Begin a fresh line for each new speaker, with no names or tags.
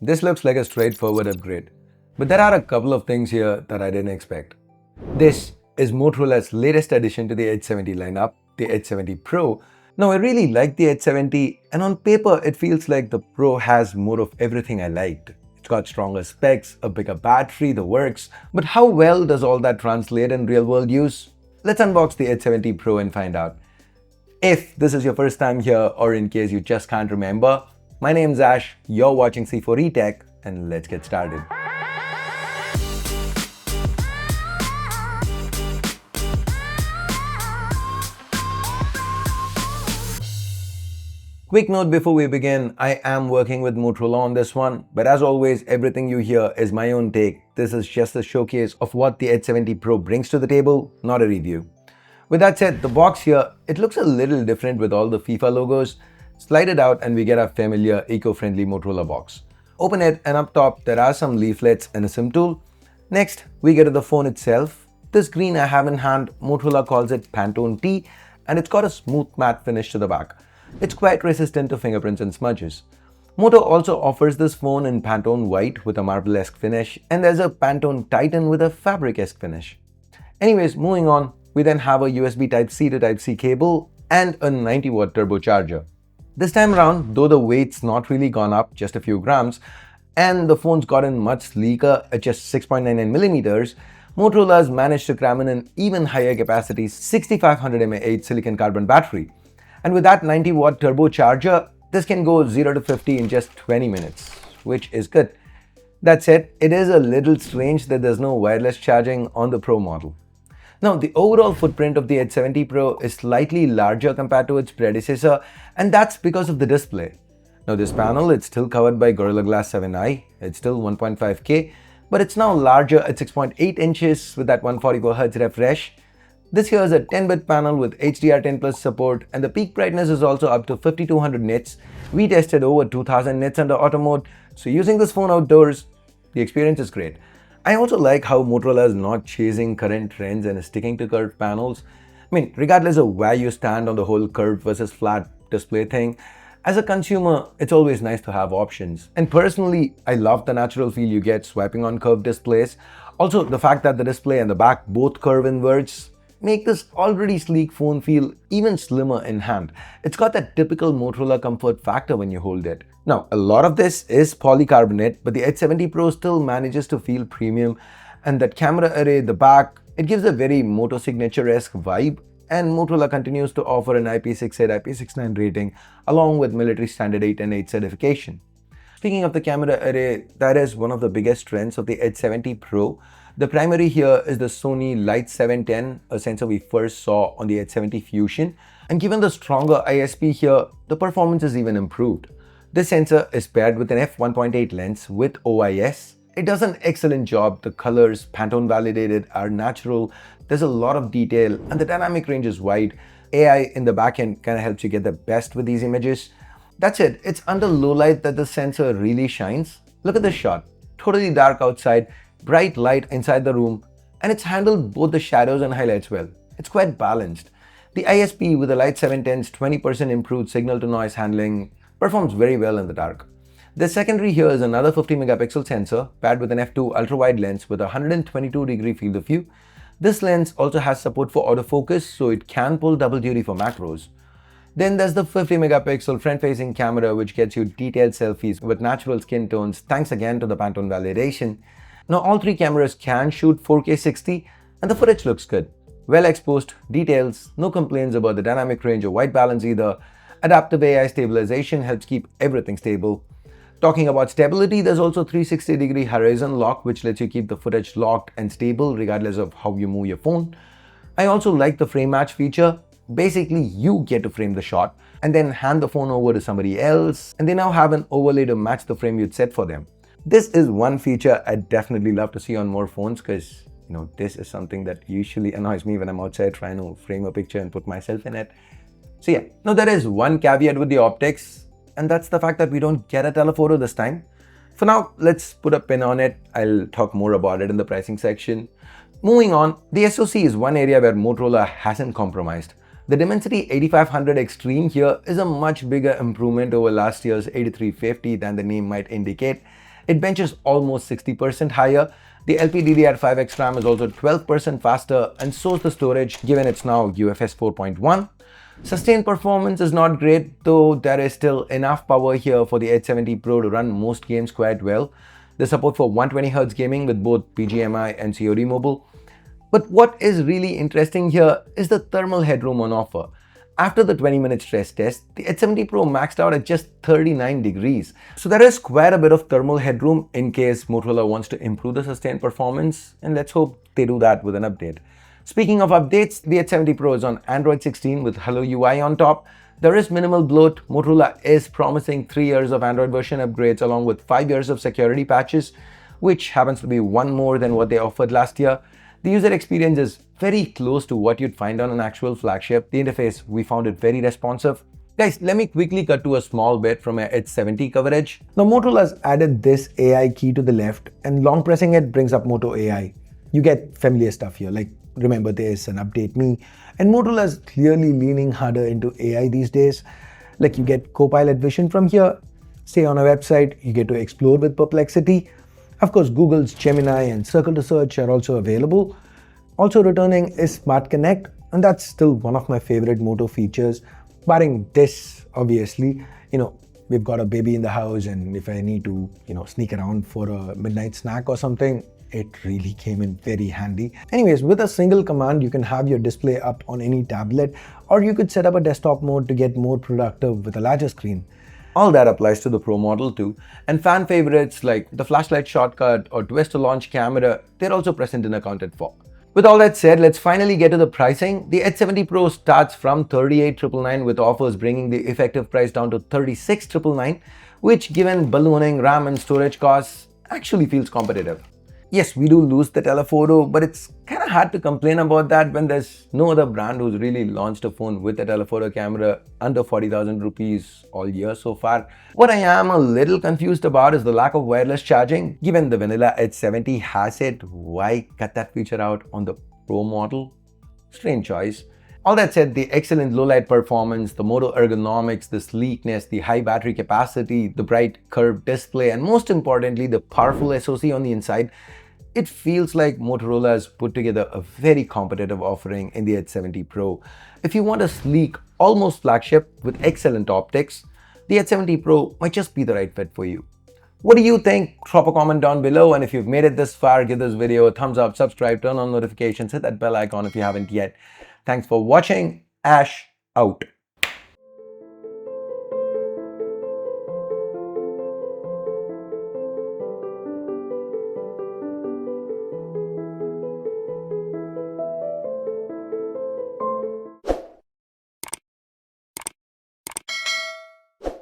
this looks like a straightforward upgrade. But there are a couple of things here that I didn't expect. This is Motorola's latest addition to the Edge 70 lineup, the Edge 70 Pro. Now I really like the Edge 70, and on paper it feels like the Pro has more of everything I liked. It's got stronger specs, a bigger battery, the works, but how well does all that translate in real world use? Let's unbox the Edge 70 Pro and find out. If this is your first time here, or in case you just can't remember, my name's Ash, you're watching C4E Tech, and let's get started. Quick note before we begin, I am working with Motorola on this one, but as always, everything you hear is my own take. This is just a showcase of what the Edge 70 Pro brings to the table, not a review. With that said, the box here, it looks a little different with all the FIFA logos. Slide it out and we get our familiar eco-friendly Motorola box. Open it and up top there are some leaflets and a SIM tool. Next, we get to the phone itself. This green I have in hand, Motorola calls it Pantone T, and it's got a smooth matte finish to the back. It's quite resistant to fingerprints and smudges. Moto also offers this phone in Pantone White with a marble-esque finish, and there's a Pantone Titan with a fabric-esque finish. Anyways, moving on, we then have a USB Type-C to Type-C cable and a 90-watt turbocharger. This time around, though the weight's not really gone up, just a few grams, and the phone's gotten much sleeker at just 6.99 millimeters, Motorola's managed to cram in an even higher capacity 6500 mAh silicon carbon battery. And with that 90-watt turbocharger, this can go 0 to 50 in just 20 minutes, which is good. That said, it is a little strange that there's no wireless charging on the Pro model. Now, the overall footprint of the Edge 70 Pro is slightly larger compared to its predecessor, and that's because of the display. Now, this panel, it's still covered by Gorilla Glass 7i, it's still 1.5K, but it's now larger at 6.8 inches with that 144Hz refresh. This here is a 10-bit panel with HDR10 Plus support, and the peak brightness is also up to 5200 nits. We tested over 2000 nits under auto mode, so using this phone outdoors, the experience is great. I also like how Motorola is not chasing current trends and is sticking to curved panels. I mean, regardless of where you stand on the whole curved versus flat display thing, as a consumer, it's always nice to have options. And personally, I love the natural feel you get swiping on curved displays. Also, the fact that the display and the back both curve inwards make this already sleek phone feel even slimmer in hand. It's got that typical Motorola comfort factor when you hold it. Now, a lot of this is polycarbonate, but the Edge 70 Pro still manages to feel premium, and that camera array at the back, it gives a very Moto Signature-esque vibe, and Motorola continues to offer an IP68, IP69 rating along with military standard 8 and 8 certification. Speaking of the camera array, that is one of the biggest strengths of the Edge 70 Pro. The primary here is the Sony Light 710, a sensor we first saw on the Edge 70 Fusion, and given the stronger ISP here, the performance is even improved. This sensor is paired with an f1.8 lens with OIS. It does an excellent job. The colors, Pantone validated, are natural. There's a lot of detail and the dynamic range is wide. AI in the backend kind of helps you get the best with these images. That's it. It's under low light that the sensor really shines. Look at this shot. Totally dark outside, bright light inside the room, and it's handled both the shadows and highlights well. It's quite balanced. The ISP with the Light 710's 20% improved signal to noise handling performs very well in the dark. The secondary here is another 50 megapixel sensor paired with an f2 ultra-wide lens with a 122-degree field of view. This lens also has support for autofocus, so it can pull double duty for macros. Then there's the 50 megapixel front-facing camera, which gets you detailed selfies with natural skin tones, thanks again to the Pantone validation. Now, all three cameras can shoot 4K 60, and the footage looks good. Well exposed, details, no complaints about the dynamic range or white balance either. Adaptive AI stabilization helps keep everything stable. Talking about stability, there's also 360-degree horizon lock, which lets you keep the footage locked and stable regardless of how you move your phone. I also like the frame match feature. Basically, you get to frame the shot and then hand the phone over to somebody else, and they now have an overlay to match the frame you'd set for them. This is one feature I'd definitely love to see on more phones, because this is something that usually annoys me when I'm outside trying to frame a picture and put myself in it. So yeah, now there is one caveat with the optics, and that's the fact that we don't get a telephoto this time. For now, let's put a pin on it. I'll talk more about it in the pricing section. Moving on, the SoC is one area where Motorola hasn't compromised. The Dimensity 8500 Extreme here is a much bigger improvement over last year's 8350 than the name might indicate. It benches almost 60% higher. The LPDDR5X RAM is also 12% faster, and so is the storage, given it's now UFS 4.1. Sustained performance is not great, though there is still enough power here for the Edge 70 Pro to run most games quite well. The support for 120Hz gaming with both BGMI and COD mobile. But what is really interesting here is the thermal headroom on offer. After the 20-minute stress test, the Edge 70 Pro maxed out at just 39 degrees. So there is quite a bit of thermal headroom in case Motorola wants to improve the sustained performance, and let's hope they do that with an update. Speaking of updates, the Edge 70 Pro is on Android 16 with Hello UI on top. There is minimal bloat. Motorola is promising 3 years of Android version upgrades along with 5 years of security patches, which happens to be one more than what they offered last year. The user experience is very close to what you'd find on an actual flagship. The interface, we found it very responsive. Guys, let me quickly cut to a small bit from our Edge 70 coverage. Now, Motorola has added this AI key to the left, and long pressing it brings up Moto AI. You get familiar stuff here, like remember this and update me. And Motorola is clearly leaning harder into AI these days. Like you get Copilot Vision from here. Say on a website, you get to explore with Perplexity. Of course, Google's Gemini and Circle to Search are also available. Also returning is Smart Connect, and that's still one of my favorite Moto features. Barring this, obviously, we've got a baby in the house, and if I need to, sneak around for a midnight snack or something, it really came in very handy. Anyways, with a single command, you can have your display up on any tablet, or you could set up a desktop mode to get more productive with a larger screen. All that applies to the Pro model too, and fan favorites like the flashlight shortcut or twist to launch camera, they're also present and accounted for. With all that said, let's finally get to the pricing. The Edge 70 Pro starts from $38,999 with offers bringing the effective price down to $36,999, which given ballooning RAM and storage costs actually feels competitive. Yes, we do lose the telephoto, but it's kind of hard to complain about that when there's no other brand who's really launched a phone with a telephoto camera under 40,000 rupees all year so far. What I am a little confused about is the lack of wireless charging. Given the vanilla Edge 70 has it, why cut that feature out on the Pro model? Strange choice. All that said, the excellent low light performance, the Moto ergonomics, the sleekness, the high battery capacity, the bright curved display, and most importantly, the powerful SoC on the inside, it feels like Motorola has put together a very competitive offering in the Edge 70 Pro. If you want a sleek, almost flagship with excellent optics, the Edge 70 Pro might just be the right fit for you. What do you think? Drop a comment down below, and if you've made it this far, give this video a thumbs up, subscribe, turn on notifications, hit that bell icon if you haven't yet. Thanks for watching. Ash out.